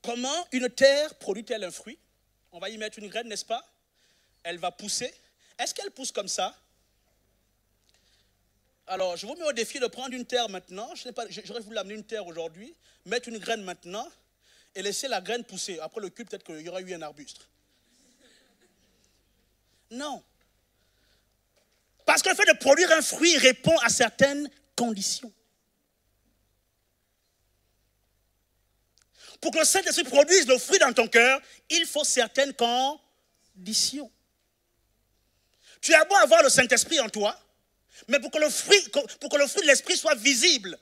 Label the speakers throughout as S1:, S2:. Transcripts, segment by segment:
S1: Comment une terre produit-elle un fruit? On va y mettre une graine, n'est-ce pas? Elle va pousser. Est-ce qu'elle pousse comme ça? Alors, je vous mets au défi de prendre une terre maintenant. J'aurais voulu amener une terre aujourd'hui, mettre une graine maintenant et laisser la graine pousser. Après le culte, peut-être qu'il y aura eu un arbuste. Non. Parce que le fait de produire un fruit répond à certaines conditions. Pour que le Saint-Esprit produise le fruit dans ton cœur, il faut certaines conditions. Tu as beau avoir le Saint-Esprit en toi, mais pour que le fruit de l'Esprit soit visible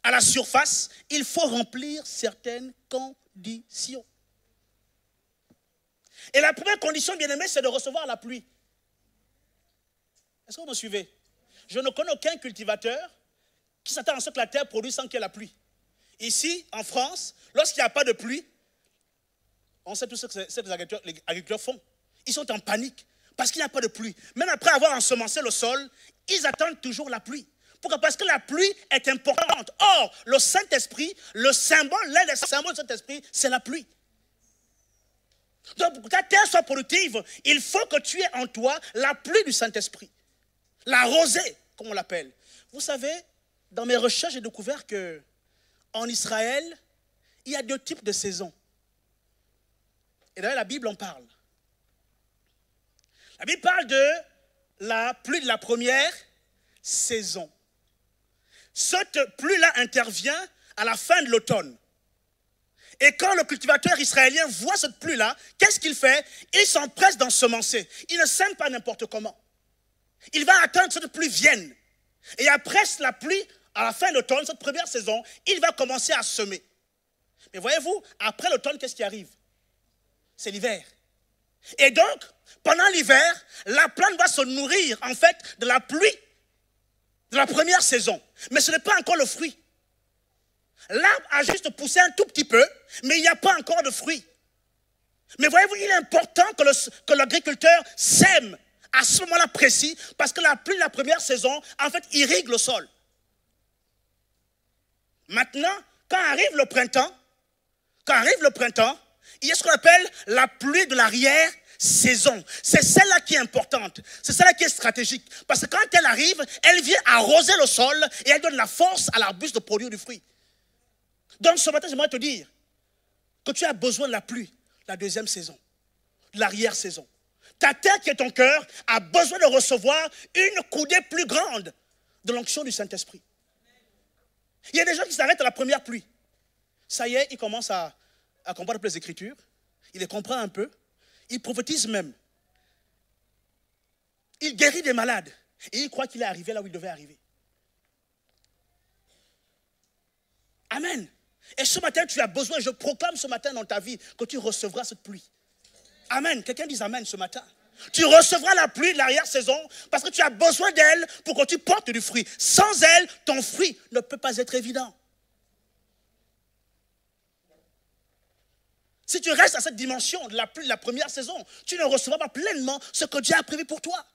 S1: à la surface, il faut remplir certaines conditions. Et la première condition, bien aimé, c'est de recevoir la pluie. Est-ce que vous me suivez? Je ne connais aucun cultivateur qui s'attend à ce que la terre produise sans qu'il y ait la pluie. Ici, en France, lorsqu'il n'y a pas de pluie, on sait tout ce que les agriculteurs font. Ils sont en panique parce qu'il n'y a pas de pluie. Même après avoir ensemencé le sol, ils attendent toujours la pluie. Pourquoi? Parce que la pluie est importante. Or, le Saint-Esprit, l'un des symboles du Saint-Esprit, c'est la pluie. Donc, pour que ta terre soit productive, il faut que tu aies en toi la pluie du Saint-Esprit. La rosée, comme on l'appelle. Vous savez, dans mes recherches, j'ai découvert qu'en Israël, il y a deux types de saisons. Et d'ailleurs, la Bible en parle. La Bible parle de la pluie de la première saison. Cette pluie-là intervient à la fin de l'automne. Et quand le cultivateur israélien voit cette pluie-là, qu'est-ce qu'il fait? Il s'empresse d'ensemencer. Il ne sème pas n'importe comment. Il va attendre que cette pluie vienne. Et après la pluie, à la fin de l'automne, cette première saison, il va commencer à semer. Mais voyez-vous, après l'automne, qu'est-ce qui arrive? C'est l'hiver. Et donc, pendant l'hiver, la plante va se nourrir, en fait, de la pluie de la première saison. Mais ce n'est pas encore le fruit. L'arbre a juste poussé un tout petit peu, mais il n'y a pas encore de fruit. Mais voyez-vous, il est important que l'agriculteur sème à ce moment-là précis, parce que la pluie de la première saison, en fait, irrigue le sol. Maintenant, quand arrive le printemps, il y a ce qu'on appelle la pluie de l'arrière-saison. C'est celle-là qui est importante, c'est celle-là qui est stratégique. Parce que quand elle arrive, elle vient arroser le sol et elle donne la force à l'arbuste de produire du fruit. Donc ce matin, j'aimerais te dire que tu as besoin de la pluie, la deuxième saison, de l'arrière-saison. Ta terre qui est ton cœur a besoin de recevoir une coudée plus grande de l'onction du Saint-Esprit. Il y a des gens qui s'arrêtent à la première pluie. Ça y est, ils commencent à comprendre les Écritures. Ils les comprennent un peu. Ils prophétisent même. Il guérit des malades. Et il croit qu'il est arrivé là où il devait arriver. Amen. Et ce matin, tu as besoin, je proclame ce matin dans ta vie que tu recevras cette pluie. Amen. Quelqu'un dise amen ce matin. Tu recevras la pluie de l'arrière-saison parce que tu as besoin d'elle pour que tu portes du fruit. Sans elle, ton fruit ne peut pas être évident. Si tu restes à cette dimension de la pluie de la première saison, tu ne recevras pas pleinement ce que Dieu a prévu pour toi.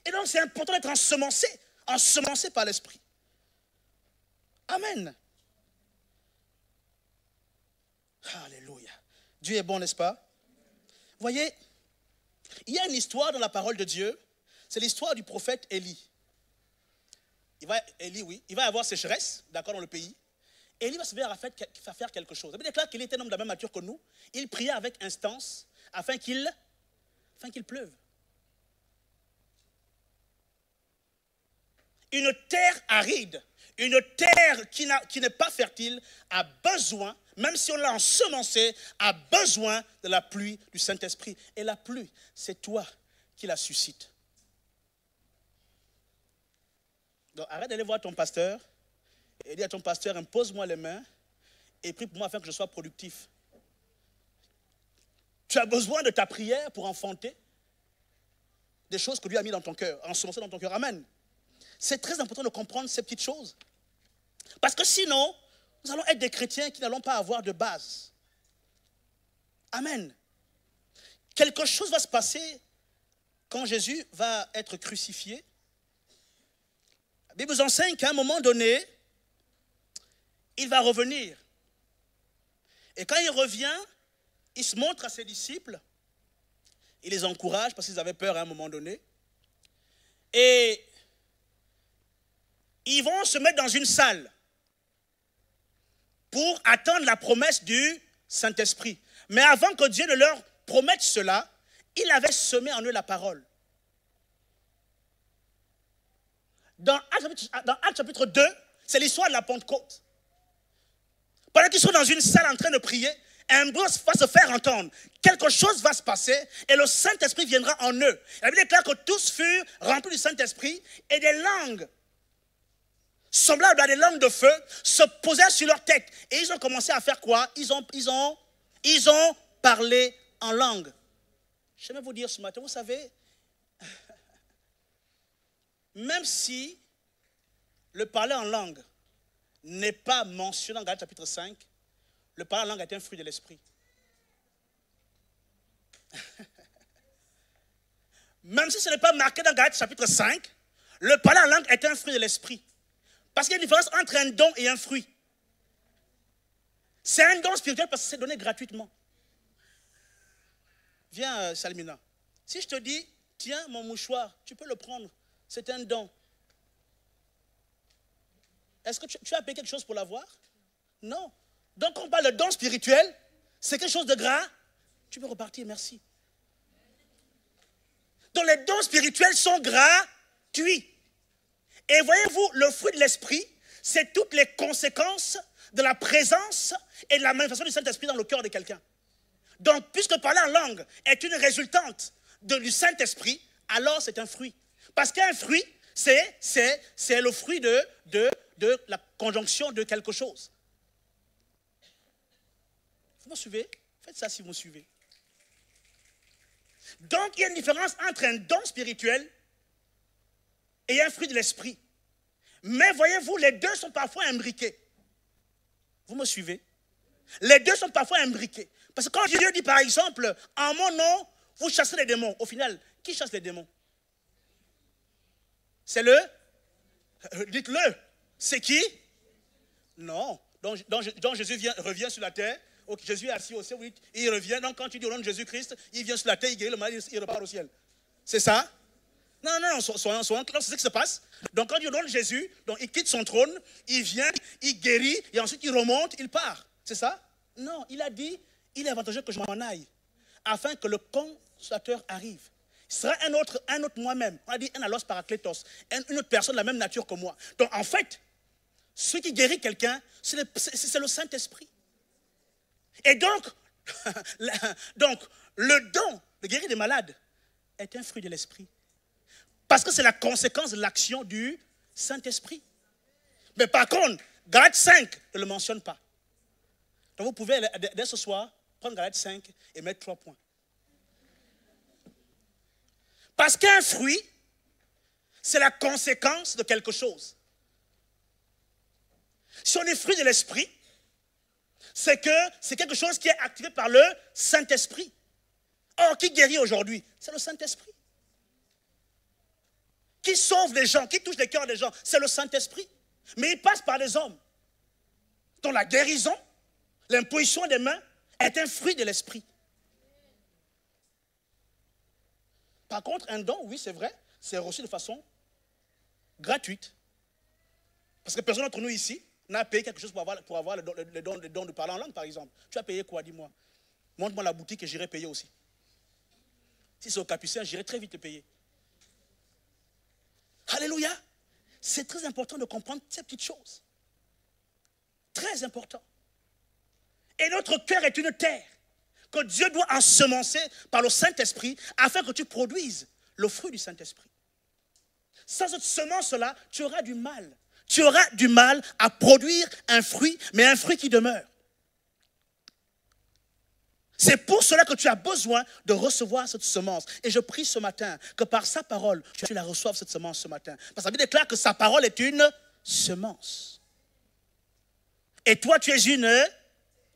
S1: Et donc c'est important d'être ensemencé par l'Esprit. Amen. Alléluia. Dieu est bon, n'est-ce pas? Vous voyez, il y a une histoire dans la parole de Dieu. C'est l'histoire du prophète Élie. Il va avoir sécheresse, d'accord, dans le pays. Élie va se faire quelque chose. Il déclare qu'il était un homme de la même nature que nous. Il priait avec instance afin qu'il pleuve. Une terre aride, une terre qui n'est pas fertile, a besoin, même si on l'a ensemencée, a besoin de la pluie du Saint-Esprit. Et la pluie, c'est toi qui la suscite. Donc arrête d'aller voir ton pasteur et dis à ton pasteur, impose-moi les mains et prie pour moi afin que je sois productif. Tu as besoin de ta prière pour enfanter des choses que Dieu a mis dans ton cœur, ensemencées dans ton cœur. Amen. C'est très important de comprendre ces petites choses. Parce que sinon, nous allons être des chrétiens qui n'allons pas avoir de base. Amen. Quelque chose va se passer quand Jésus va être crucifié. La Bible nous enseigne qu'à un moment donné, il va revenir. Et quand il revient, il se montre à ses disciples. Il les encourage parce qu'ils avaient peur à un moment donné. Et ils vont se mettre dans une salle pour attendre la promesse du Saint-Esprit. Mais avant que Dieu ne leur promette cela, il avait semé en eux la parole. Dans Actes chapitre 2, c'est l'histoire de la Pentecôte. Pendant qu'ils sont dans une salle en train de prier, un bruit va se faire entendre. Quelque chose va se passer et le Saint-Esprit viendra en eux. La Bible déclare que tous furent remplis du Saint-Esprit et des langues semblables à des langues de feu se posèrent sur leur tête. Et ils ont commencé à faire quoi? Ils ont parlé en langue. J'aimerais vous dire ce matin, vous savez, même si le parler en langue n'est pas mentionné dans Galates chapitre 5, le parler en langue est un fruit de l'esprit. Même si ce n'est pas marqué dans Galates chapitre 5, le parler en langue est un fruit de l'esprit. Parce qu'il y a une différence entre un don et un fruit. C'est un don spirituel parce que c'est donné gratuitement. Viens, Salmina. Si je te dis, tiens, mon mouchoir, tu peux le prendre. C'est un don. Est-ce que tu as payé quelque chose pour l'avoir? Non. Donc, quand on parle de don spirituel, c'est quelque chose de gras. Tu peux repartir, merci. Donc, les dons spirituels sont gratuits. Et voyez-vous, le fruit de l'esprit, c'est toutes les conséquences de la présence et de la manifestation du Saint-Esprit dans le cœur de quelqu'un. Donc, puisque parler en langue est une résultante du Saint-Esprit, alors c'est un fruit. Parce qu'un fruit, c'est le fruit de la conjonction de quelque chose. Vous me suivez? Faites ça si vous me suivez. Donc, il y a une différence entre un don spirituel et un fruit de l'esprit. Mais voyez-vous, les deux sont parfois imbriqués. Vous me suivez? Les deux sont parfois imbriqués. Parce que quand Dieu dit par exemple, en mon nom, vous chassez les démons. Au final, qui chasse les démons? C'est le? Dites-le. C'est qui? Non. Donc Jésus revient sur la terre. Okay, Jésus est assis au ciel, oui, il revient. Donc quand tu dis au nom de Jésus-Christ, il vient sur la terre, il guérit le malade, il repart au ciel. C'est ça? Non, soyons clairs, c'est ce qui se passe. Donc quand tu donnes Jésus, donc il quitte son trône, il vient, il guérit, et ensuite il remonte, il part. C'est ça? Non, il a dit, il est avantageux que je m'en aille, afin que le Consolateur arrive. Ce sera un autre moi-même. On a dit un allos parakletos, une autre personne de la même nature que moi. Donc en fait, ce qui guérit quelqu'un, c'est le Saint-Esprit. Et donc, le don de guérir des malades est un fruit de l'esprit. Parce que c'est la conséquence de l'action du Saint-Esprit. Mais par contre, Galates 5 ne le mentionne pas. Donc vous pouvez, dès ce soir, prendre Galates 5 et mettre 3 points. Parce qu'un fruit, c'est la conséquence de quelque chose. Si on est fruit de l'esprit, c'est que c'est quelque chose qui est activé par le Saint-Esprit. Or, qui guérit aujourd'hui? C'est le Saint-Esprit. Qui sauve les gens, qui touche les cœurs des gens, c'est le Saint-Esprit. Mais il passe par les hommes. Donc la guérison, l'imposition des mains est un fruit de l'esprit. Par contre, un don, oui, c'est vrai, c'est reçu de façon gratuite. Parce que personne d'entre nous ici n'a payé quelque chose pour avoir le don de parler en langue, par exemple. Tu as payé quoi, dis-moi? Montre-moi la boutique et j'irai payer aussi. Si c'est au Capucin, j'irai très vite te payer. Alléluia. C'est très important de comprendre ces petites choses. Très important. Et notre cœur est une terre que Dieu doit ensemencer par le Saint-Esprit afin que tu produises le fruit du Saint-Esprit. Sans cette semence-là, tu auras du mal. Tu auras du mal à produire un fruit, mais un fruit qui demeure. C'est pour cela que tu as besoin de recevoir cette semence. Et je prie ce matin que par sa parole, tu la reçoives cette semence ce matin. Parce que ça veut dire que sa parole est une semence. Et toi, tu es une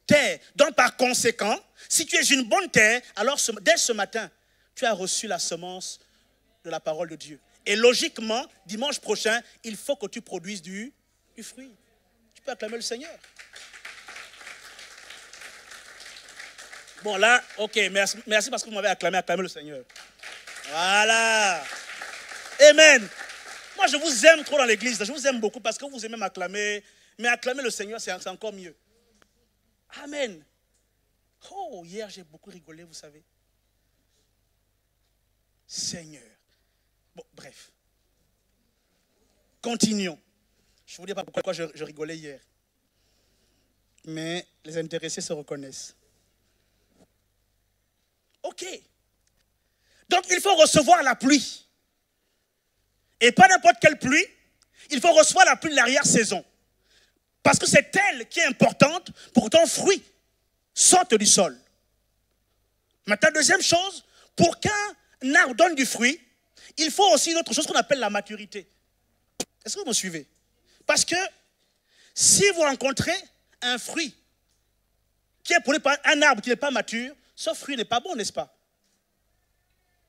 S1: terre. Donc par conséquent, si tu es une bonne terre, alors dès ce matin, tu as reçu la semence de la parole de Dieu. Et logiquement, dimanche prochain, il faut que tu produises du fruit. peux acclamer le Seigneur. Bon là, ok, merci parce que vous m'avez acclamé le Seigneur. Voilà. Amen. Moi, je vous aime trop dans l'église. Je vous aime beaucoup parce que vous aimez m'acclamer. Mais acclamer le Seigneur, c'est encore mieux. Amen. Oh, hier, j'ai beaucoup rigolé, vous savez. Seigneur. Bon, bref. Continuons. Je ne vous dis pas pourquoi je rigolais hier. Mais les intéressés se reconnaissent. Ok. Donc, il faut recevoir la pluie. Et pas n'importe quelle pluie. Il faut recevoir la pluie de l'arrière-saison. Parce que c'est elle qui est importante pour que ton fruit sorte du sol. Maintenant, deuxième chose, pour qu'un arbre donne du fruit, il faut aussi une autre chose qu'on appelle la maturité. Est-ce que vous me suivez? Parce que si vous rencontrez un fruit qui est produit par un arbre qui n'est pas mature, ce fruit n'est pas bon, n'est-ce pas?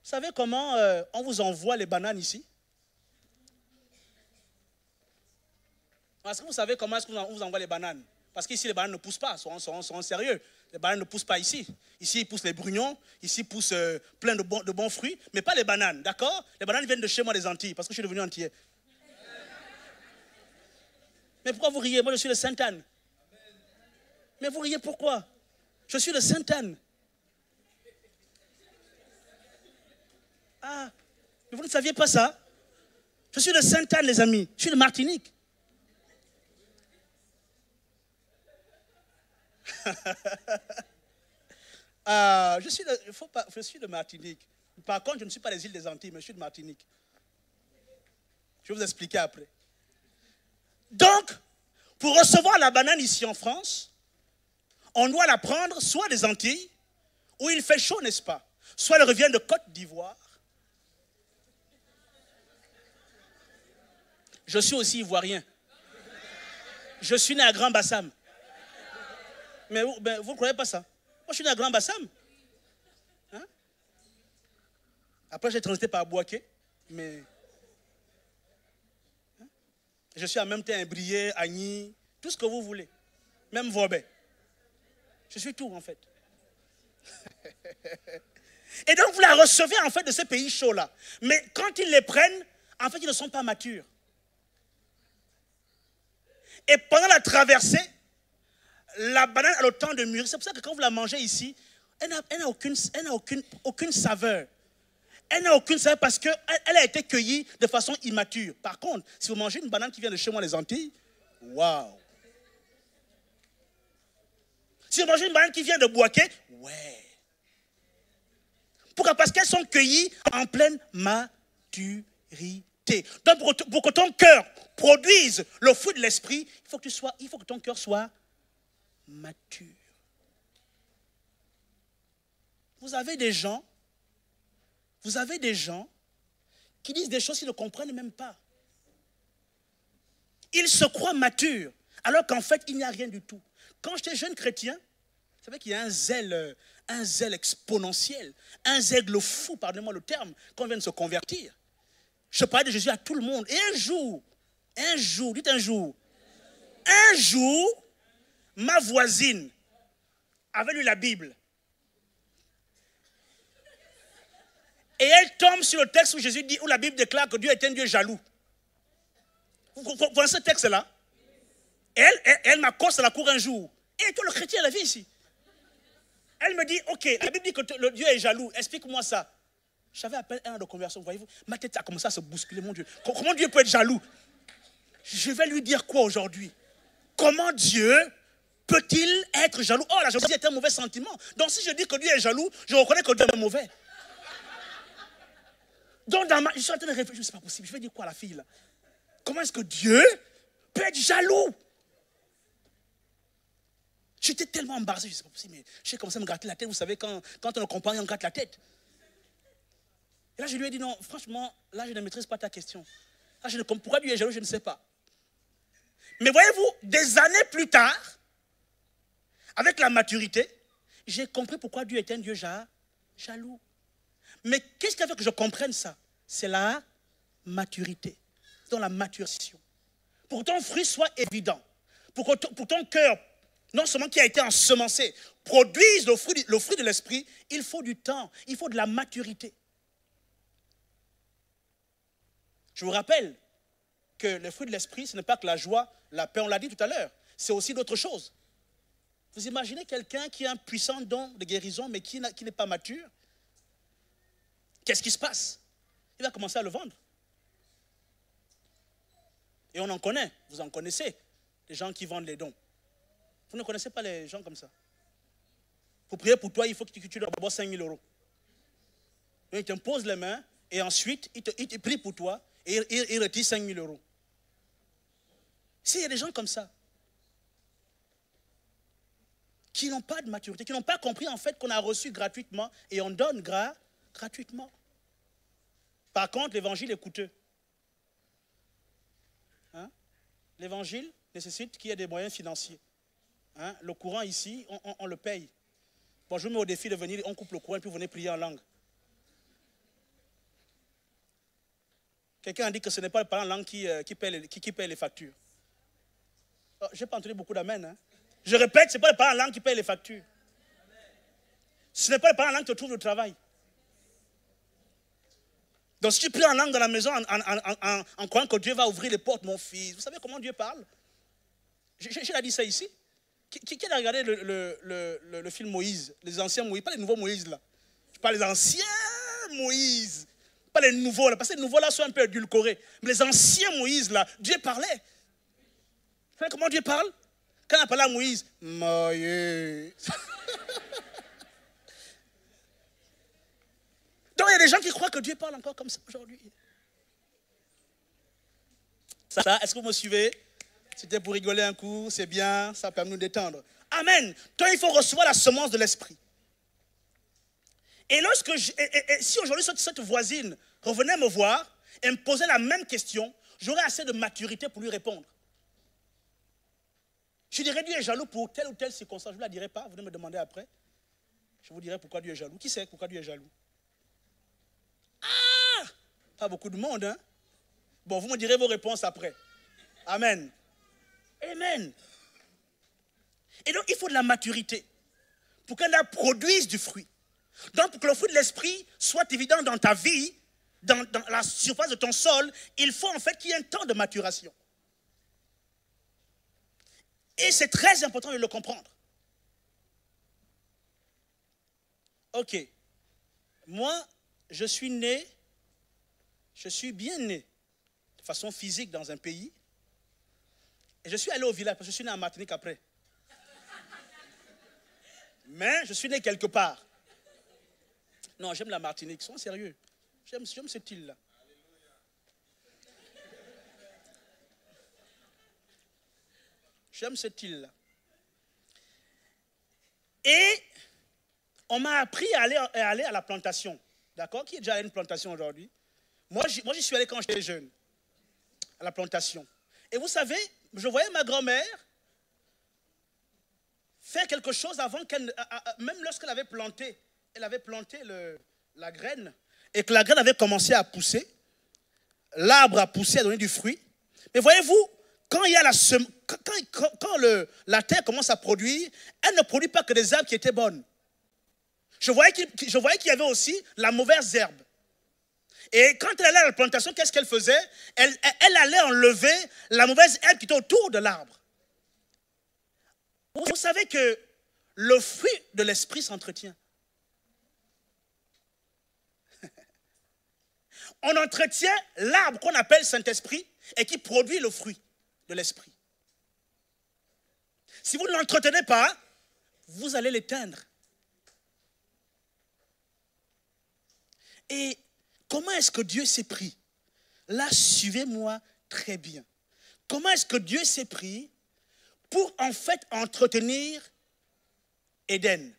S1: Vous savez comment on vous envoie les bananes ici? Est-ce que vous savez comment est-ce qu'on vous envoie les bananes? Parce qu'ici, les bananes ne poussent pas, soyons sérieux. Les bananes ne poussent pas ici. Ici, ils poussent les brugnons, ici, ils poussent plein de bons fruits, mais pas les bananes, d'accord? Les bananes viennent de chez moi des Antilles, parce que je suis devenu antillais. Mais pourquoi vous riez? Moi, je suis de Sainte-Anne. Mais vous riez pourquoi? Je suis de Sainte-Anne. Ah, mais vous ne saviez pas ça? Je suis de Sainte-Anne, les amis. Je suis de Martinique. Je suis de Martinique. Par contre, je ne suis pas des îles des Antilles, mais je suis de Martinique. Je vais vous expliquer après. Donc, pour recevoir la banane ici en France, on doit la prendre soit des Antilles, où il fait chaud, n'est-ce pas? Soit elle revient de Côte d'Ivoire. Je suis aussi ivoirien. Je suis né à Grand Bassam. Mais vous ne croyez pas ça? Moi, je suis né à Grand Bassam. Hein? Après, j'ai transité par Bouaké. Mais hein? Je suis en même temps Imbrié, Agny, tout ce que vous voulez. Même Vobé. Je suis tout, en fait. Et donc, vous la recevez, en fait, de ces pays chauds-là. Mais quand ils les prennent, en fait, ils ne sont pas matures. Et pendant la traversée, la banane a le temps de mûrir. C'est pour ça que quand vous la mangez ici, elle n'a aucune saveur. Elle n'a aucune saveur parce qu'elle a été cueillie de façon immature. Par contre, si vous mangez une banane qui vient de chez moi, les Antilles, waouh! Si vous mangez une banane qui vient de Bouaké, ouais! Pourquoi? Parce qu'elles sont cueillies en pleine maturité. Donc, pour que ton cœur produise le fruit de l'esprit, il faut que ton cœur soit mature. Vous avez des gens qui disent des choses qu'ils ne comprennent même pas. Ils se croient matures, alors qu'en fait, il n'y a rien du tout. Quand j'étais jeune chrétien, vous savez qu'il y a un zèle exponentiel, un zèle fou, pardonnez-moi le terme, quand on vient de se convertir. Je parlais de Jésus à tout le monde. Et un jour, dites un jour, ma voisine avait lu la Bible. Et elle tombe sur le texte où Jésus dit, où la Bible déclare que Dieu est un Dieu jaloux. Vous voyez ce texte-là? Elle m'accoste à la cour un jour. Et toi, le chrétien, la vie ici. Elle me dit, ok, la Bible dit que le Dieu est jaloux. Explique-moi ça. J'avais à peine 1 an de conversion, voyez-vous. Ma tête a commencé à se bousculer, mon Dieu. Comment Dieu peut être jaloux? Je vais lui dire quoi aujourd'hui? Comment Dieu peut-il être jaloux? Oh, la jalousie est un mauvais sentiment. Donc si je dis que Dieu est jaloux, je reconnais que Dieu est mauvais. Donc je suis en train de réfléchir, c'est pas possible. Je vais dire quoi à la fille là? Comment est-ce que Dieu peut être jaloux? J'étais tellement embarrassé, je ne sais pas possible, mais j'ai commencé à me gratter la tête. Vous savez, quand on ne comprend rien, on gratte la tête. Et là, je lui ai dit, non, franchement, là, je ne maîtrise pas ta question. Là, je ne comprends pourquoi Dieu est jaloux, je ne sais pas. Mais voyez-vous, des années plus tard, avec la maturité, j'ai compris pourquoi Dieu est un Dieu jaloux. Mais qu'est-ce qui a fait que je comprenne ça? C'est la maturité. C'est dans la maturation. Pour que ton fruit soit évident, pour pour ton cœur, non seulement qui a été ensemencé, produise le fruit de l'esprit, il faut du temps, il faut de la maturité. Je vous rappelle que le fruit de l'esprit, ce n'est pas que la joie, la paix, on l'a dit tout à l'heure, c'est aussi d'autres choses. Vous imaginez quelqu'un qui a un puissant don de guérison, mais qui n'est pas mature? Qu'est-ce qui se passe? Il va commencer à le vendre. Et on en connaît, vous en connaissez, les gens qui vendent les dons. Vous ne connaissez pas les gens comme ça. Pour prier pour toi, il faut que tu dois avoir 5 000 euros. Donc, il t'impose les mains et ensuite, il te prie pour toi et il retire 5 000 euros. S'il y a des gens comme ça, qui n'ont pas de maturité, qui n'ont pas compris en fait qu'on a reçu gratuitement et on donne gratuitement. Par contre, l'évangile est coûteux. Hein? L'évangile nécessite qu'il y ait des moyens financiers. Hein? Le courant ici, on le paye. Bon, je vous mets au défi de venir, on coupe le courant et puis vous venez prier en langue. Quelqu'un a dit que ce n'est pas le parent en langue qui paye les factures. Oh, je n'ai pas entendu beaucoup d'amen. Hein? Je répète, ce n'est pas le parent en langue qui paye les factures. Ce n'est pas le parent en langue qui te trouve le travail. Donc si tu pries en langue dans la maison en croyant que Dieu va ouvrir les portes, mon fils, vous savez comment Dieu parle? J'ai dit ça ici. Qui a regardé le film Moïse, les anciens Moïse, pas les nouveaux Moïse là. Je parle des anciens Moïse, pas les nouveaux là, parce que les nouveaux là sont un peu édulcorés. Mais les anciens Moïse là, Dieu parlait. Vous savez comment Dieu parle? Quand on a parlé à Moïse, Moïse. Donc il y a des gens qui croient que Dieu parle encore comme ça aujourd'hui. Ça, est-ce que vous me suivez? C'était pour rigoler un coup, c'est bien, ça permet de nous détendre. Amen. Donc il faut recevoir la semence de l'esprit. Et si aujourd'hui cette voisine revenait me voir et me posait la même question, j'aurais assez de maturité pour lui répondre. Je dirais Dieu est jaloux pour telle ou telle circonstance. Je ne vous la dirai pas, vous venez me demander après. Je vous dirai pourquoi Dieu est jaloux. Qui sait pourquoi Dieu est jaloux? Ah! Pas beaucoup de monde, hein? Bon, vous me direz vos réponses après. Amen. Amen. Et donc, il faut de la maturité pour qu'elle produise du fruit. Donc, pour que le fruit de l'esprit soit évident dans ta vie, dans la surface de ton sol, il faut en fait qu'il y ait un temps de maturation. Et c'est très important de le comprendre. Ok. Moi, je suis bien né, de façon physique dans un pays. Et je suis allé au village, parce que je suis né en Martinique après. Mais je suis né quelque part. Non, j'aime la Martinique, sois sérieux. J'aime cette île-là. J'aime cette île-là. Et on m'a appris à aller à la plantation. D'accord? Qui est déjà allé à une plantation aujourd'hui? Moi, j'y suis allé quand j'étais jeune. À la plantation. Et vous savez, je voyais ma grand-mère faire quelque chose avant qu'elle... Même lorsqu'elle avait planté la graine, et que la graine avait commencé à pousser, l'arbre a poussé, à donner du fruit. Mais voyez-vous, quand la terre commence à produire, elle ne produit pas que des herbes qui étaient bonnes. Je voyais qu'il y avait aussi la mauvaise herbe. Et quand elle allait à la plantation, qu'est-ce qu'elle faisait? Elle allait enlever la mauvaise herbe qui était autour de l'arbre. Vous savez que le fruit de l'esprit s'entretient. On entretient l'arbre qu'on appelle Saint-Esprit et qui produit le fruit de l'esprit. Si vous ne l'entretenez pas, vous allez l'éteindre. Et comment est-ce que Dieu s'est pris? Là, suivez-moi très bien. Comment est-ce que Dieu s'est pris pour en fait entretenir Éden?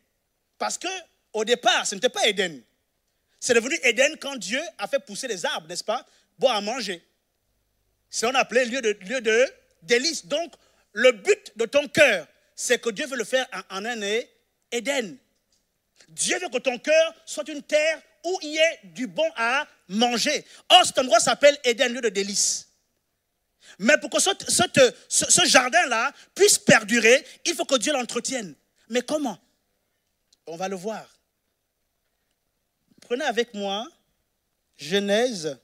S1: Parce que au départ, ce n'était pas Éden. C'est devenu Éden quand Dieu a fait pousser les arbres, n'est-ce pas? Bon à manger. C'est ce qu'on appelait lieu de délice. Donc, le but de ton cœur, c'est que Dieu veut le faire en un Éden. Dieu veut que ton cœur soit une terre où il y ait du bon à manger. Or, cet endroit s'appelle Éden, lieu de délice. Mais pour que ce jardin-là puisse perdurer, il faut que Dieu l'entretienne. Mais comment? On va le voir. Prenez avec moi Genèse,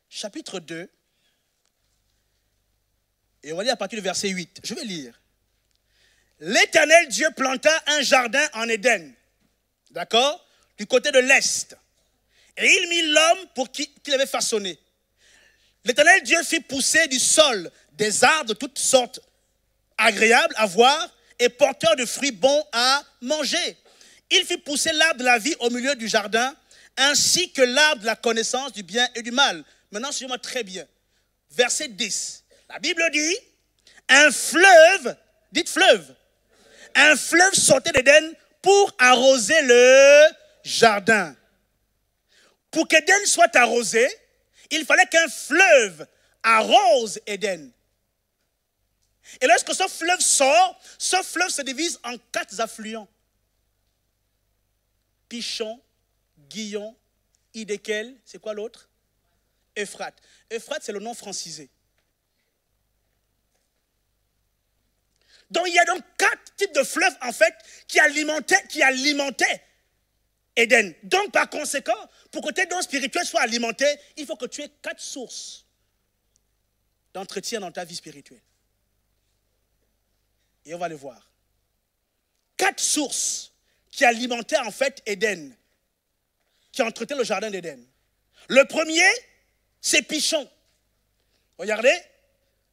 S1: chapitre 2. Et on va lire à partir du verset 8. Je vais lire. L'Éternel Dieu planta un jardin en Éden. D'accord? Du côté de l'Est. Et il mit l'homme pour qu'il avait façonné. L'Éternel Dieu fit pousser du sol des arbres de toutes sortes, agréables à voir et porteurs de fruits bons à manger. Il fit pousser l'arbre de la vie au milieu du jardin, ainsi que l'arbre de la connaissance du bien et du mal. Maintenant, suivez-moi très bien. Verset 10. La Bible dit, un fleuve, dites fleuve, un fleuve sortait d'Éden pour arroser le jardin. Pour qu'Éden soit arrosé, il fallait qu'un fleuve arrose Éden. Et lorsque ce fleuve sort, ce fleuve se divise en 4 affluents. Pichon, Guillon, Hiddekel, c'est quoi l'autre? Euphrate. Euphrate, c'est le nom francisé. Donc il y a donc 4 types de fleuves en fait qui alimentaient Éden. Donc par conséquent, pour que tes dons spirituels soient alimentés, il faut que tu aies 4 sources d'entretien dans ta vie spirituelle. Et on va le voir. 4 sources qui alimentaient en fait Éden, qui entretenaient le jardin d'Éden. Le premier, c'est Pichon. Regardez,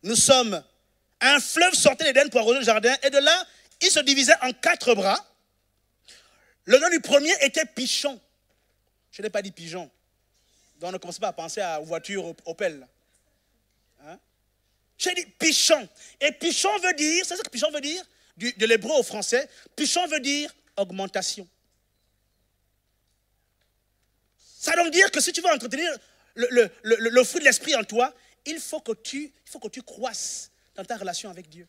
S1: nous sommes, un fleuve sortait d'Éden pour arroser le jardin, et de là, il se divisait en 4 bras. Le nom du premier était Pichon. Je n'ai pas dit pigeon. Donc ne commencez pas à penser aux voitures Opel. Hein? J'ai dit Pichon. Et Pichon veut dire, c'est ce que Pichon veut dire, de l'hébreu au français, Pichon veut dire augmentation. Ça veut donc dire que si tu veux entretenir le fruit de l'esprit en toi, il faut que tu croisses dans ta relation avec Dieu.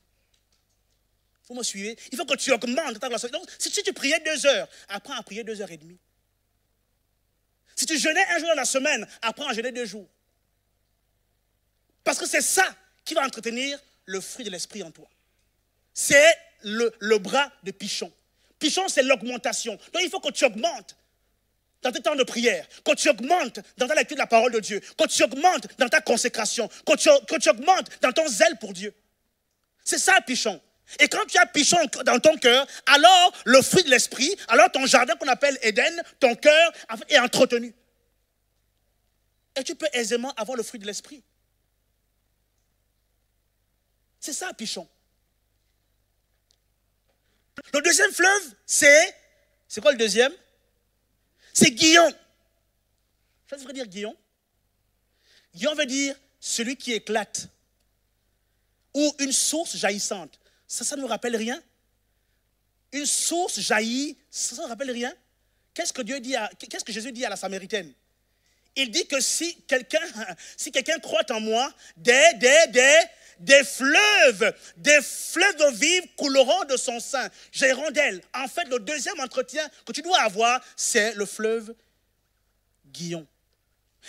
S1: Vous me suivez? Il faut que tu augmentes ta relation. Donc, si tu priais 2 heures, apprends à prier 2h30. Si tu jeûnais un jour dans la semaine, apprends à jeûner 2 jours. Parce que c'est ça qui va entretenir le fruit de l'esprit en toi. C'est le bras de Pichon. Pichon, c'est l'augmentation. Donc, il faut que tu augmentes dans tes temps de prière, que tu augmentes dans ta lecture de la parole de Dieu, que tu augmentes dans ta consécration, que tu augmentes dans ton zèle pour Dieu. C'est ça, Pichon. Et quand tu as Pichon dans ton cœur, alors le fruit de l'esprit, alors ton jardin qu'on appelle Éden, ton cœur est entretenu. Et tu peux aisément avoir le fruit de l'esprit. C'est ça, Pichon. Le deuxième fleuve, c'est quoi le deuxième? C'est Guillon. Ça veut dire Guillon. Guillon veut dire celui qui éclate. Ou une source jaillissante. Ça ne vous rappelle rien? Une source jaillit, ça ne vous rappelle rien? Qu'est-ce que Jésus dit à la Samaritaine? Il dit que si quelqu'un croit en moi, des fleuves d'eau vive couleront de son sein, jailliront d'elle. En fait, le deuxième entretien que tu dois avoir, c'est le fleuve Guillon.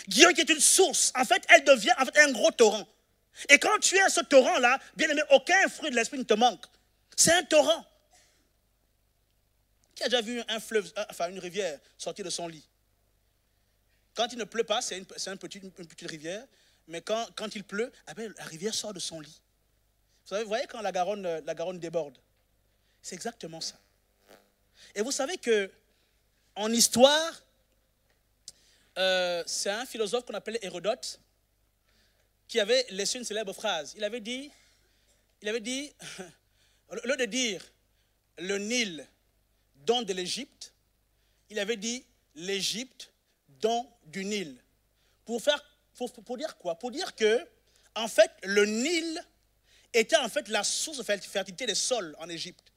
S1: Guillon qui est une source. En fait, elle devient un gros torrent. Et quand tu es à ce torrent-là, bien aimé, aucun fruit de l'esprit ne te manque. C'est un torrent. Qui a déjà vu une rivière sortir de son lit? Quand il ne pleut pas, c'est une petite rivière. Mais quand il pleut, la rivière sort de son lit. Vous voyez quand la Garonne déborde? C'est exactement ça. Et vous savez que en histoire, c'est un philosophe qu'on appelait Hérodote qui avait laissé une célèbre phrase. Il avait dit, au lieu de dire le Nil, don de l'Égypte, il avait dit l'Égypte, don du Nil. Pour dire quoi? Pour dire que, en fait, le Nil était en fait la source de fertilité des sols en Égypte.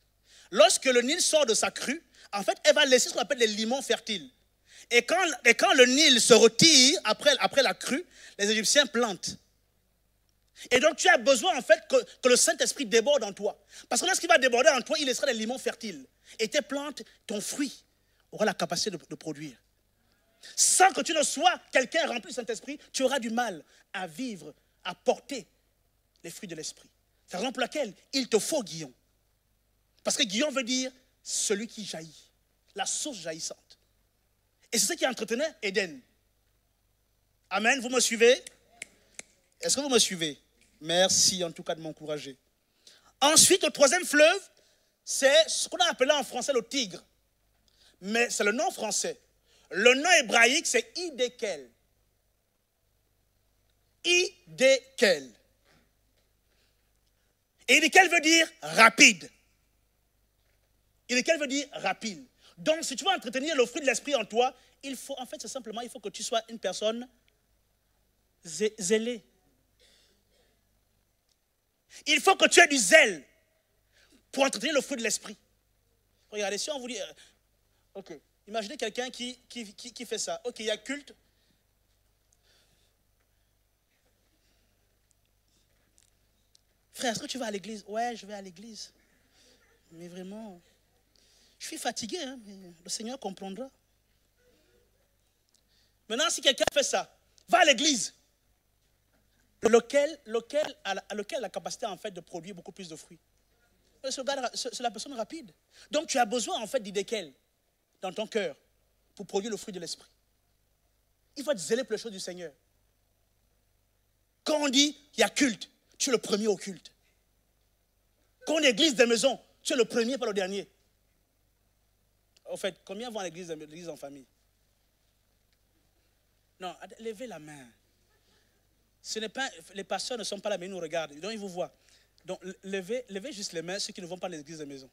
S1: Lorsque le Nil sort de sa crue, en fait, elle va laisser ce qu'on appelle les limons fertiles. Et quand le Nil se retire après la crue, les Égyptiens plantent. Et donc, tu as besoin, en fait, que le Saint-Esprit déborde en toi. Parce que lorsqu'il va déborder en toi, il laissera des limons fertiles. Et tes plantes, ton fruit, aura la capacité de produire. sans que tu ne sois quelqu'un rempli du Saint-Esprit, tu auras du mal à vivre, à porter les fruits de l'Esprit. C'est la raison pour laquelle il te faut Guillon. Parce que Guillon veut dire celui qui jaillit, la source jaillissante. Et c'est ce qui entretenait Éden. Amen, vous me suivez? Est-ce que vous me suivez? Merci en tout cas de m'encourager. Ensuite, le troisième fleuve, c'est ce qu'on a appelé en français le Tigre. Mais c'est le nom français. Le nom hébraïque, c'est Hiddekel. Hiddekel. Et Hiddekel veut dire rapide. Hiddekel veut dire rapide. Donc, si tu veux entretenir le fruit de l'esprit en toi, il faut, en fait, c'est simplement, il faut que tu sois une personne zélée. Il faut que tu aies du zèle pour entretenir le fruit de l'esprit. Regardez, si on vous dit, ok, imaginez quelqu'un qui fait ça. Ok, il y a culte. Frère, est-ce que tu vas à l'église? Ouais, je vais à l'église. Mais vraiment, je suis fatigué, hein, mais le Seigneur comprendra. Maintenant, si quelqu'un fait ça, va à l'église. Lequel a la capacité en fait de produire beaucoup plus de fruits? C'est la personne rapide. Donc tu as besoin en fait d'Hiddekel dans ton cœur pour produire le fruit de l'esprit. Il faut être zélé pour les choses du Seigneur. Quand on dit il y a culte, tu es le premier au culte. Quand on église des maisons, tu es le premier, pas le dernier. Au fait, combien vont à l'église en famille? Non, levez la main. Ce n'est pas, les pasteurs ne sont pas là, mais ils nous regardent. Donc ils vous voient. Donc levez juste les mains, ceux qui ne vont pas à l'église de maison.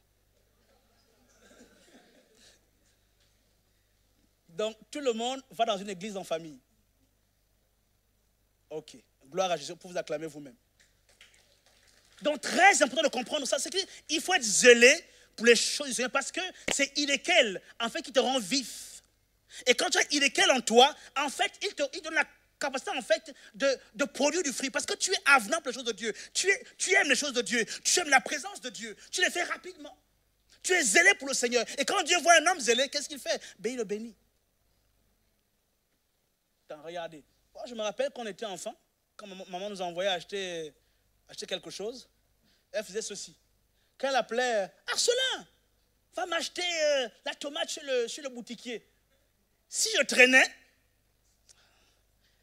S1: Donc tout le monde va dans une église en famille. Ok. Gloire à Jésus. Pour vous acclamer vous-même. Donc très important de comprendre ça, c'est qu'il faut être zélé pour les choses du Seigneur parce que c'est Hiddekel en fait qui te rend vif. Et quand tu as Hiddekel en toi, en fait, il te donne la capacité en fait de produire du fruit parce que tu es avenant pour les choses de Dieu. Tu aimes les choses de Dieu. Tu aimes la présence de Dieu. Tu les fais rapidement. Tu es zélé pour le Seigneur. Et quand Dieu voit un homme zélé, qu'est-ce qu'il fait? Ben, il le bénit. Attends, regardez. Moi, je me rappelle quand on était enfant, quand maman nous envoyait acheter quelque chose, elle faisait ceci. Quand elle appelait Arcelin, va m'acheter la tomate chez le boutiquier. Si je traînais,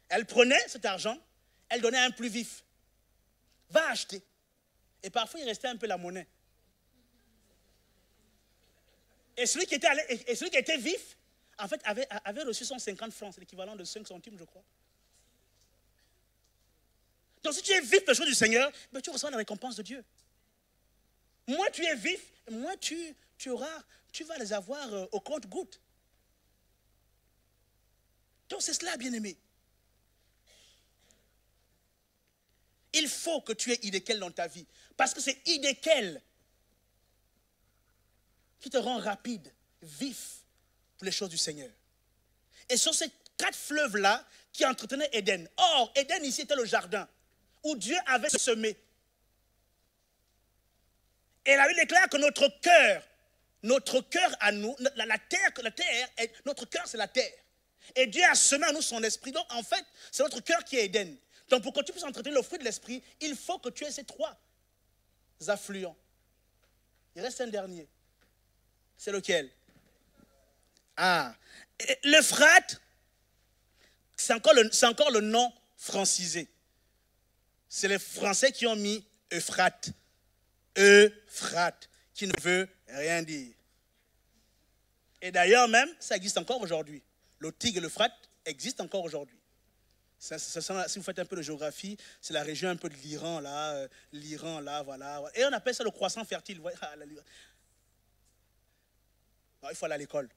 S1: elle prenait cet argent, elle donnait un plus vif. Va acheter. Et parfois, il restait un peu la monnaie. Et celui qui était vif, en fait, avait reçu 150 francs. C'est l'équivalent de 5 centimes, je crois. Donc, si tu es vif pour les choses du Seigneur, ben, tu reçois la récompense de Dieu. Moins tu es vif, moins tu vas les avoir au compte-gouttes. Donc, c'est cela, bien-aimé. Il faut que tu aies Hiddekel dans ta vie. Parce que c'est Hiddekel qui te rend rapide, vif pour les choses du Seigneur. Et sur ces 4 fleuves-là qui entretenaient Éden. Or, Éden ici était le jardin où Dieu avait semé. Et la Bible déclare que notre cœur à nous, la terre, notre cœur c'est la terre. Et Dieu a semé en nous son esprit. Donc en fait, c'est notre cœur qui est Éden. Donc pour que tu puisses entretenir le fruit de l'esprit, il faut que tu aies ces 3 affluents. Il reste un dernier. C'est lequel? L'Euphrate, c'est encore le nom francisé. C'est les Français qui ont mis Euphrate. Euphrate, qui ne veut rien dire. Et d'ailleurs même, ça existe encore aujourd'hui. Le Tigre et l'Euphrate existent encore aujourd'hui. Si vous faites un peu de géographie, c'est la région un peu de l'Iran, là, voilà. Et on appelle ça le croissant fertile. Non, il faut aller à l'école.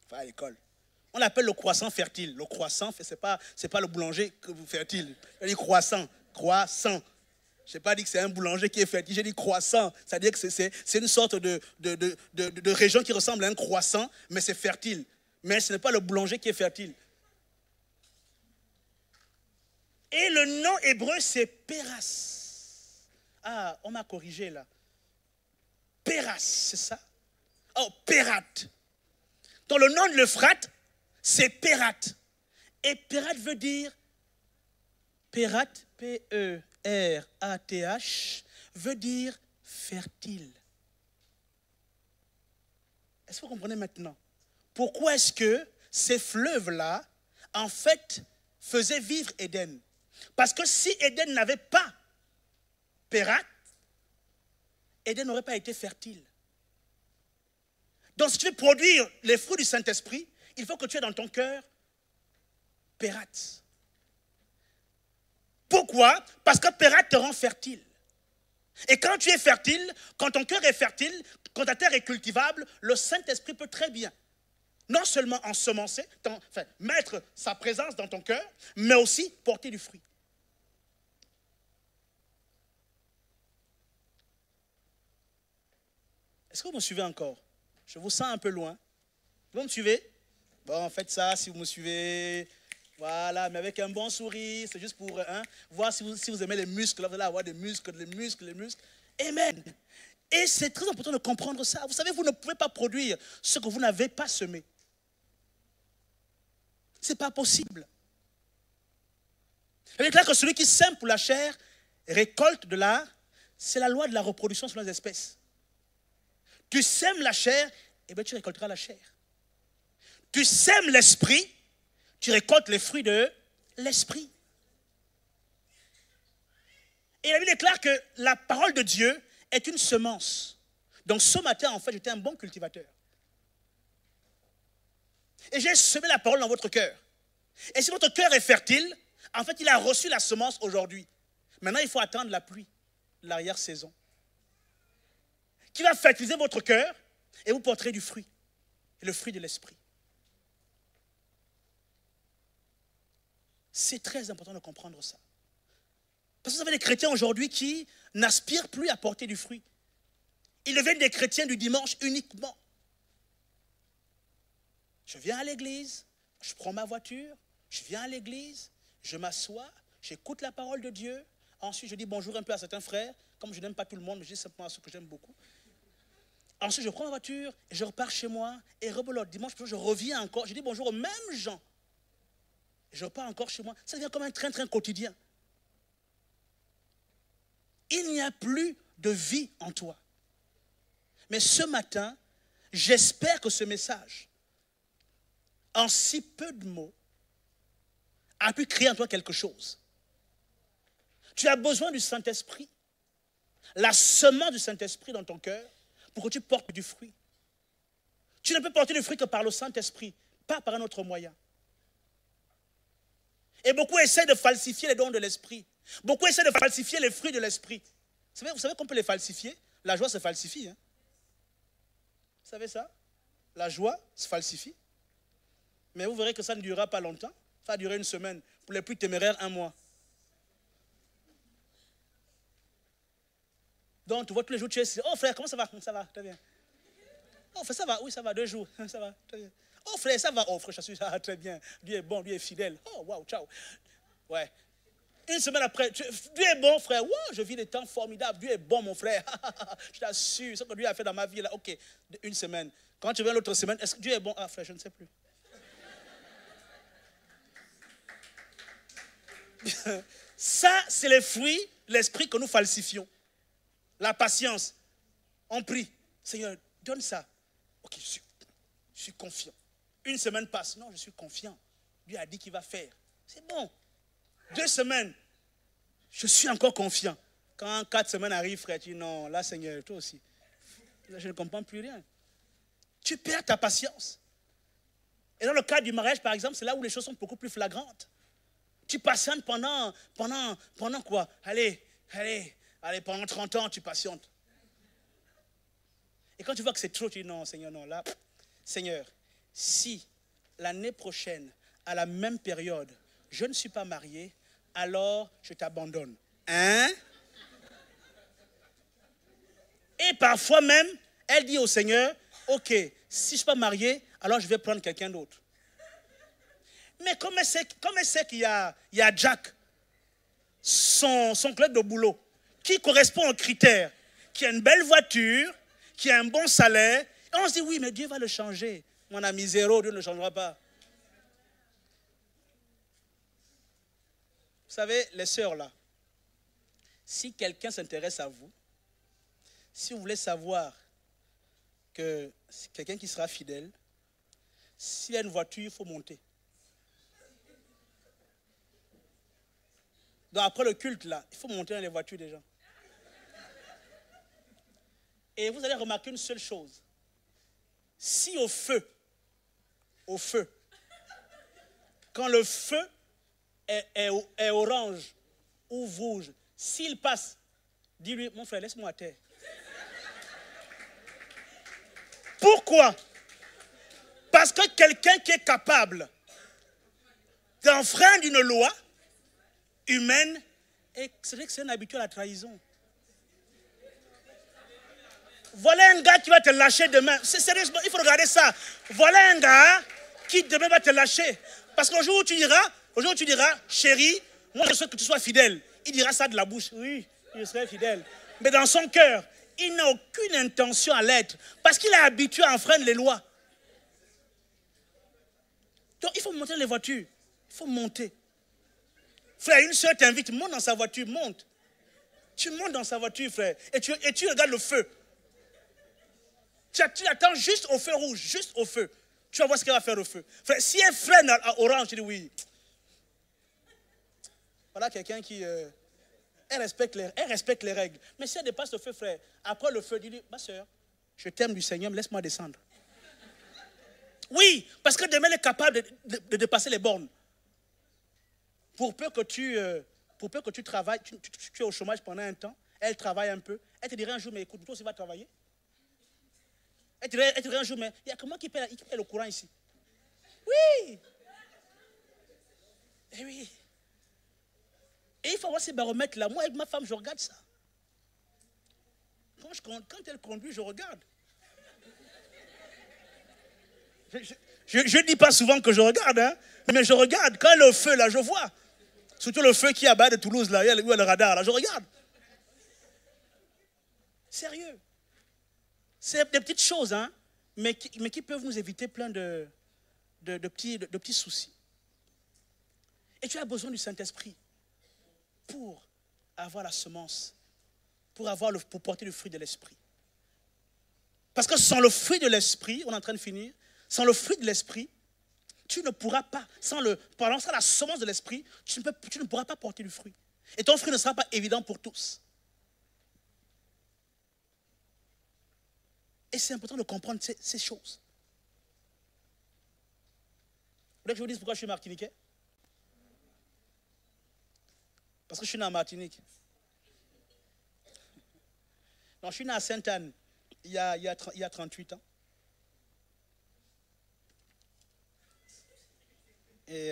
S1: Il faut aller à l'école. On l'appelle le croissant fertile. Le croissant, ce n'est pas le boulanger que vous fertile. Il dit croissant. Croissant. Je n'ai pas dit que c'est un boulanger qui est fertile, j'ai dit croissant. C'est-à-dire que c'est une sorte de région qui ressemble à un croissant, mais c'est fertile. Mais ce n'est pas le boulanger qui est fertile. Et le nom hébreu, c'est Péras. Ah, on m'a corrigé là. Péras, c'est ça? Oh, Pérat. dans le nom de l'Euphrate, c'est Pérat. Et Pérat veut dire, Pérat, P-E-R-A-T-H, veut dire fertile. Est-ce que vous comprenez maintenant? Pourquoi est-ce que ces fleuves-là, en fait, faisaient vivre Éden? Parce que si Éden n'avait pas Pérat, Éden n'aurait pas été fertile. Donc si tu veux produire les fruits du Saint-Esprit, il faut que tu aies dans ton cœur Pérat. Pourquoi? Parce que Pérat te rend fertile. Et quand tu es fertile, quand ton cœur est fertile, quand ta terre est cultivable, le Saint-Esprit peut très bien, non seulement ensemencer, mettre sa présence dans ton cœur, mais aussi porter du fruit. Est-ce que vous me suivez encore? Je vous sens un peu loin. Vous me suivez? Bon, faites ça si vous me suivez. Voilà, mais avec un bon sourire, c'est juste pour voir si vous aimez les muscles. Là, vous allez avoir des muscles, les muscles. Amen. Et c'est très important de comprendre ça. Vous savez, vous ne pouvez pas produire ce que vous n'avez pas semé. Ce n'est pas possible. Il est clair que celui qui sème pour la chair récolte de l'art. C'est la loi de la reproduction sur les espèces. Tu sèmes la chair, et bien tu récolteras la chair. Tu sèmes l'esprit, tu récoltes les fruits de l'esprit. Et la Bible déclare que la parole de Dieu est une semence. Donc ce matin, en fait, j'étais un bon cultivateur. Et j'ai semé la parole dans votre cœur. Et si votre cœur est fertile, en fait, il a reçu la semence aujourd'hui. Maintenant, il faut attendre la pluie, l'arrière-saison, qui va fertiliser votre cœur et vous porterez du fruit, le fruit de l'esprit. C'est très important de comprendre ça. Parce que vous avez des chrétiens aujourd'hui qui n'aspirent plus à porter du fruit. Ils deviennent des chrétiens du dimanche uniquement. Je viens à l'église, je prends ma voiture, je viens à l'église, je m'assois, j'écoute la parole de Dieu. Ensuite, je dis bonjour un peu à certains frères, comme je n'aime pas tout le monde, mais je dis simplement à ceux que j'aime beaucoup. Ensuite, je prends ma voiture et je repars chez moi et rebelote. Dimanche, je reviens encore, je dis bonjour aux mêmes gens. Et je repars encore chez moi. Ça devient comme un train-train quotidien. Il n'y a plus de vie en toi. Mais ce matin, j'espère que ce message, en si peu de mots, a pu créer en toi quelque chose. Tu as besoin du Saint-Esprit, la semence du Saint-Esprit dans ton cœur, pour que tu portes du fruit. Tu ne peux porter du fruit que par le Saint-Esprit, pas par un autre moyen. Et beaucoup essaient de falsifier les dons de l'Esprit. Beaucoup essaient de falsifier les fruits de l'Esprit. Vous savez qu'on peut les falsifier? La joie se falsifie. Hein? Vous savez ça? La joie se falsifie. Mais vous verrez que ça ne durera pas longtemps. Ça va durer une semaine. Pour les plus téméraires, 1 mois. Donc, tu vois tous les jours, tu es... Oh frère, comment ça va? Ça va, très bien. Oh frère, ça va? Oui, ça va, 2 jours. Ça va, très bien. Oh frère, ça va? Oh frère, je suis ça, très bien. Dieu est bon, Dieu est fidèle. Oh, waouh, ciao. Ouais. Une semaine après, Dieu est bon, frère. Wow, je vis des temps formidables. Dieu est bon, mon frère. Je t'assure, ce que Dieu a fait dans ma vie, là. Ok, une semaine. Quand tu viens l'autre semaine, est-ce que Dieu est bon? Ah frère, je ne sais plus. Ça, c'est les fruits, l'esprit que nous falsifions. La patience. On prie. Seigneur, donne ça. Ok, je suis confiant. Une semaine passe. Non, je suis confiant. Dieu a dit qu'il va faire. C'est bon. 2 semaines. Je suis encore confiant. Quand 4 semaines arrivent, frère, tu dis non, là, Seigneur, toi aussi. Là, je ne comprends plus rien. Tu perds ta patience. Et dans le cas du mariage, par exemple, c'est là où les choses sont beaucoup plus flagrantes. Tu patientes pendant quoi? Allez, pendant 30 ans, tu patientes. Et quand tu vois que c'est trop, tu dis non, Seigneur, non, là, Seigneur, si l'année prochaine, à la même période, je ne suis pas marié, alors je t'abandonne. Hein? Et parfois même, elle dit au Seigneur, ok, si je ne suis pas marié, alors je vais prendre quelqu'un d'autre. Mais comme elle sait qu'il y a Jack, son club de boulot, qui correspond aux critères, qui a une belle voiture, qui a un bon salaire, et on se dit oui, mais Dieu va le changer. Mon ami zéro, Dieu ne changera pas. Vous savez, les sœurs là, si quelqu'un s'intéresse à vous, si vous voulez savoir que c'est quelqu'un qui sera fidèle, s'il y a une voiture, il faut monter. Donc après le culte là, il faut monter dans les voitures des gens. Et vous allez remarquer une seule chose. Si au feu, quand le feu est orange ou rouge, s'il passe, dis-lui, mon frère, laisse-moi à terre. Pourquoi? Parce que quelqu'un qui est capable d'enfreindre une loi humaine, c'est vrai que c'est un habitué à la trahison. Voilà un gars qui va te lâcher demain. C'est sérieusement, il faut regarder ça. Voilà un gars qui demain va te lâcher. Parce qu'au jour où tu diras, chérie, moi je souhaite que tu sois fidèle. Il dira ça de la bouche. Oui, je serai fidèle. Mais dans son cœur, il n'a aucune intention à l'être. Parce qu'il est habitué à enfreindre les lois. Donc il faut monter dans les voitures. Il faut monter. Frère, une soeur t'invite, monte dans sa voiture, monte. Tu montes dans sa voiture, frère. Et tu regardes le feu. Tu attends juste au feu rouge, juste au feu. Tu vas voir ce qu'elle va faire au feu. Frère, si elle freine à orange, tu dis oui. Voilà quelqu'un qui... elle respecte les règles. Mais si elle dépasse le feu, frère, après le feu, dis-lui, ma soeur, je t'aime du Seigneur, mais laisse-moi descendre. Oui, parce que demain, elle est capable de dépasser les bornes. Pour peu que tu travailles, tu es au chômage pendant un temps, elle travaille un peu, elle te dirait un jour, mais écoute, toi aussi va travailler. Elle te dirait un jour, mais il y a comment qui paie le courant ici? Oui. Et oui. Et il faut avoir ces baromètres-là. Moi, avec ma femme, je regarde ça. Quand elle conduit, je regarde. Je ne dis pas souvent que je regarde, hein, mais je regarde. Quand elle est au feu, là, je vois. Surtout le feu qui est à bas de Toulouse, là, où il y a le radar, là, je regarde. Sérieux. C'est des petites choses, hein, mais qui peuvent nous éviter plein de petits soucis. Et tu as besoin du Saint-Esprit pour avoir la semence, pour porter le fruit de l'Esprit. Parce que sans le fruit de l'Esprit, on est en train de finir, sans le fruit de l'Esprit, tu ne pourras pas, sans la semence de l'Esprit, tu ne pourras pas porter du fruit. Et ton fruit ne sera pas évident pour tous. Et c'est important de comprendre ces choses. Vous voulez que je vous dise pourquoi je suis martiniquais? Parce que je suis né en Martinique. Non, je suis né à Sainte-Anne il y a 38 ans. Et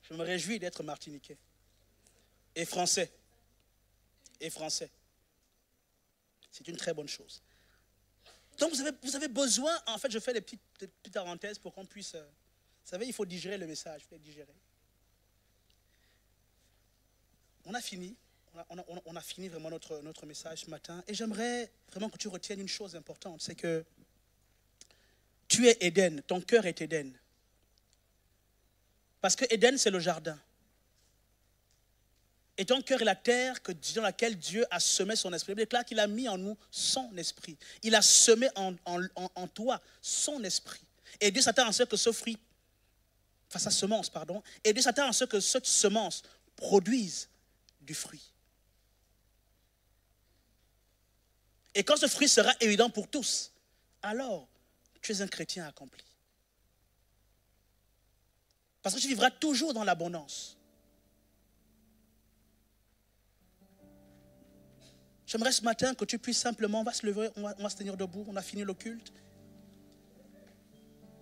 S1: je me réjouis d'être martiniquais. Et français. C'est une très bonne chose. Donc vous avez besoin, en fait je fais des petites parenthèses pour qu'on puisse, vous savez, il faut digérer le message, il faut digérer. On a fini vraiment notre message ce matin et j'aimerais vraiment que tu retiennes une chose importante, c'est que tu es Éden, ton cœur est Éden. Parce que Éden c'est le jardin. Et ton cœur est la terre dans laquelle Dieu a semé son esprit. Il déclare qu'il a mis en nous son esprit. Il a semé en toi son esprit. Et Dieu s'attend à ce que ce fruit, enfin sa semence, pardon, et Dieu s'attend à ce que cette semence produise du fruit. Et quand ce fruit sera évident pour tous, alors tu es un chrétien accompli. Parce que tu vivras toujours dans l'abondance. J'aimerais ce matin que tu puisses simplement, on va se lever, on va se tenir debout, on a fini le culte.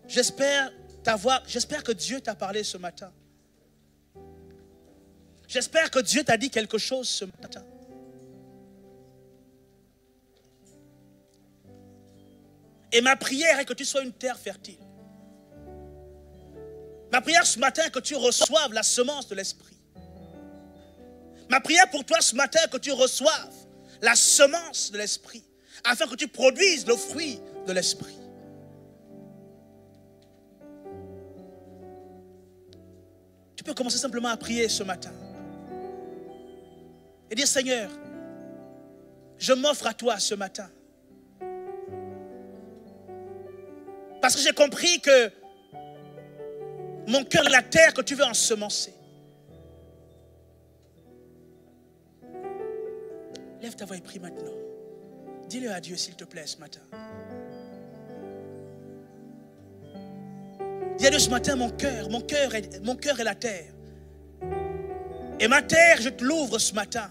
S1: J'espère que Dieu t'a parlé ce matin. J'espère que Dieu t'a dit quelque chose ce matin. Et ma prière est que tu sois une terre fertile. Ma prière ce matin est que tu reçoives la semence de l'Esprit. Ma prière pour toi ce matin est que tu reçoives la semence de l'Esprit, afin que tu produises le fruit de l'Esprit. Tu peux commencer simplement à prier ce matin. Et dire, Seigneur, je m'offre à toi ce matin. Parce que j'ai compris que mon cœur est la terre que tu veux ensemencer. Lève ta voix et prie maintenant. Dis-le à Dieu s'il te plaît ce matin. Dis à Dieu ce matin, mon cœur est la terre. Et ma terre, je te l'ouvre ce matin.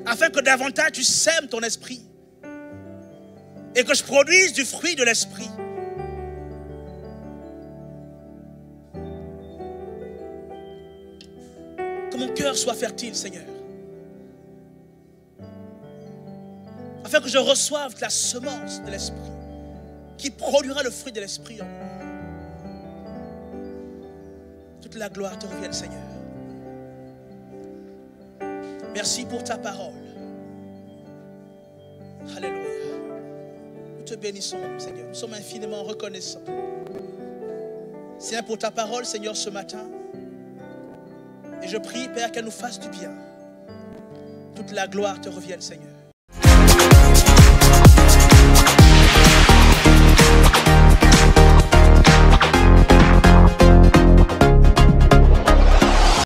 S1: Afin que davantage tu sèmes ton esprit. Et que je produise du fruit de l'esprit. Que mon cœur soit fertile, Seigneur. Afin que je reçoive la semence de l'esprit. Qui produira le fruit de l'esprit en moi. Toute la gloire te revienne, Seigneur. Merci pour ta parole. Alléluia. Nous te bénissons, Seigneur. Nous sommes infiniment reconnaissants. Seigneur, pour ta parole, Seigneur, ce matin. Et je prie, Père, qu'elle nous fasse du bien. Toute la gloire te revienne, Seigneur.